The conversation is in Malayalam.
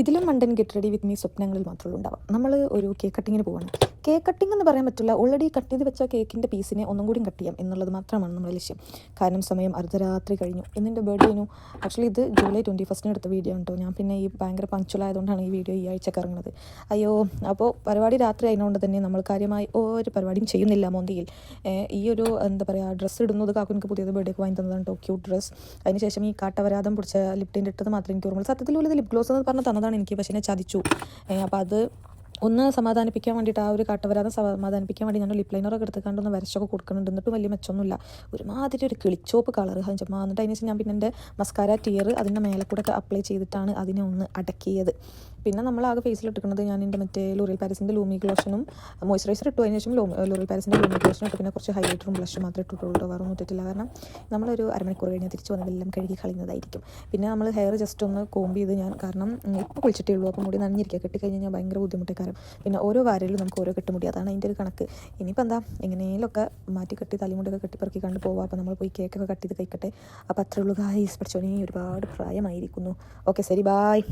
ഇതിലും മണ്ടൻ ഗെറ്റ് റെഡി വിത്ത് മീ സ്വപ്നങ്ങളിൽ മാത്രമേ ഉണ്ടാവാം. നമ്മൾ ഒരു കേക്ക് കട്ടിങ്ങിന് പോവാണ്. കേക്ക് കട്ടിംഗ് എന്ന് പറയാൻ പറ്റില്ല, ഓൾറെഡി കട്ട് ചെയ്ത് വെച്ച കേക്കിൻ്റെ പീസിനെ ഒന്നും കൂടി കട്ട് ചെയ്യാം എന്നുള്ളത് മാത്രമാണ് നമ്മുടെ ലക്ഷ്യം. കാരണം സമയം അർദ്ധരാത്രി കഴിഞ്ഞു. ഇന്നെൻ്റെ ബർത്ത്ഡേനു. ആക്ച്വലി ഇത് ജൂലൈ 21 എടുത്ത വീഡിയോ ഉണ്ടോ. ഞാൻ പിന്നെ ഈ ഭയങ്കര പങ്ക്ച്വൽ ആയതുകൊണ്ടാണ് ഈ വീഡിയോ ഈ ആഴ്ചക്ക് ഇറങ്ങുന്നത്. അയ്യോ, അപ്പോൾ പരിപാടി രാത്രി ആയതുകൊണ്ട് തന്നെ നമ്മൾ കാര്യമായി ഒരു പരിപാടിയും ചെയ്യുന്നില്ല മോന്തിയിൽ. ഈ ഒരു എന്താ പറയുക, ഡ്രസ്സ് ഇടുന്നത് കാക്കുനിക്ക് പുതിയത് ബർത്ത്ഡേക്ക് വാങ്ങി തന്നതാണ് കേട്ടോ, ക്യൂട്ട് ഡ്രസ്സ്. അതിനുശേഷം ഈ കാട്ടവരാതം പിടിച്ച ലിപ് ടിൻ്റ് ഇട്ടത് മാത്രമേ എനിക്ക് ഓർമ്മയുള്ളൂ. സത്യത്തിൽ ഉള്ളത് ലിപ് ഗ്ലോസ് എന്ന് പറഞ്ഞ് തന്നതാണ് എനിക്ക്, പക്ഷേ എന്നെ ചതിച്ചു. അപ്പോൾ അത് ഒന്ന് സമാധാനിപ്പിക്കാൻ വേണ്ടിയിട്ട്, ആ ഒരു കാട്ടവരാതെ സമാധാനിപ്പിക്കാൻ വേണ്ടി ഞാൻ ലിപ് ലൈനറൊക്കെ എടുത്തുകൊണ്ടൊന്ന് വരച്ചൊക്കെ കൊടുക്കുന്നുണ്ട്. എന്നിട്ടും വലിയ മെച്ചമൊന്നുമില്ല. ഒരുമാതിരി ഒരു കിളിച്ചോപ്പ് കളർ ഹഞ്ചമ്മ. എന്നിട്ട് അതിന് ശേഷം ഞാൻ പിന്നെ എൻ്റെ മസ്കാര ടിയർ അതിൻ്റെ മേലെ കൂടെ ഒക്കെ അപ്ലൈ ചെയ്തിട്ടാണ് അതിനെ ഒന്ന് അടക്കിയത്. പിന്നെ നമ്മളാകെ ഫേസിൽ ഇട്ടിരിക്കുന്നത് ഞാൻ എൻ്റെ മറ്റേ ലോറിയൽ പാരീസിൻ്റെ ലൂമി ഗ്ലോഷനും മോയ്സ്ചറൈസർ ഇട്ടു. അതിന് ശേഷം ലോറിയൽ പാരീസിൻ്റെ ലൂമി ഗ്ലോഷനും ഇട്ട് പിന്നെ കുറച്ച് ഹൈലൈറ്ററും ബ്ലഷും മാത്രമേ ഇട്ടിട്ടുള്ളൂ. വേറെ ഒന്നും ഇട്ടിട്ടില്ല. കാരണം നമ്മളൊരു അരമണിക്കൂർ കഴിഞ്ഞാൽ തിരിച്ച് വന്നതെല്ലാം കഴുകി കളയുന്നതായിരിക്കും. പിന്നെ നമ്മൾ ഹെയർ ജസ്റ്റ് ഒന്ന് കോംബ് ചെയ്ത് ഞാൻ, കാരണം ഇപ്പോൾ കുളിച്ചിട്ടേ ഉള്ളൂ, അപ്പോൾ മുടി നനഞ്ഞിരിക്കുക. കെട്ടിക്കഴിഞ്ഞാൽ ഞാൻ ഭയങ്കര ബുദ്ധിമുട്ടേക്കാരം. പിന്നെ ഓരോ വാരയിലും നമുക്ക് ഓരോ കെട്ടുമുടി, അതാണ് അതിൻ്റെ ഒരു കണക്ക്. ഇനിയിപ്പോൾ എന്താ, എങ്ങനെയൊക്കെ മാറ്റി കെട്ടി തലമുടിയൊക്കെ കെട്ടിപ്പറക്കി കണ്ട് പോവാം. അപ്പോൾ നമ്മൾ പോയി കേക്കൊക്കെ കട്ട് ചെയ്ത് കഴിക്കട്ടെ. അപ്പോൾ അത്രേ ഉള്ളൂ ഗായ്സ്. പഠിച്ചോനെ ഒരുപാട് പ്രായമായിരിക്കുന്നു. ഓക്കെ, ശരി, ബായ്.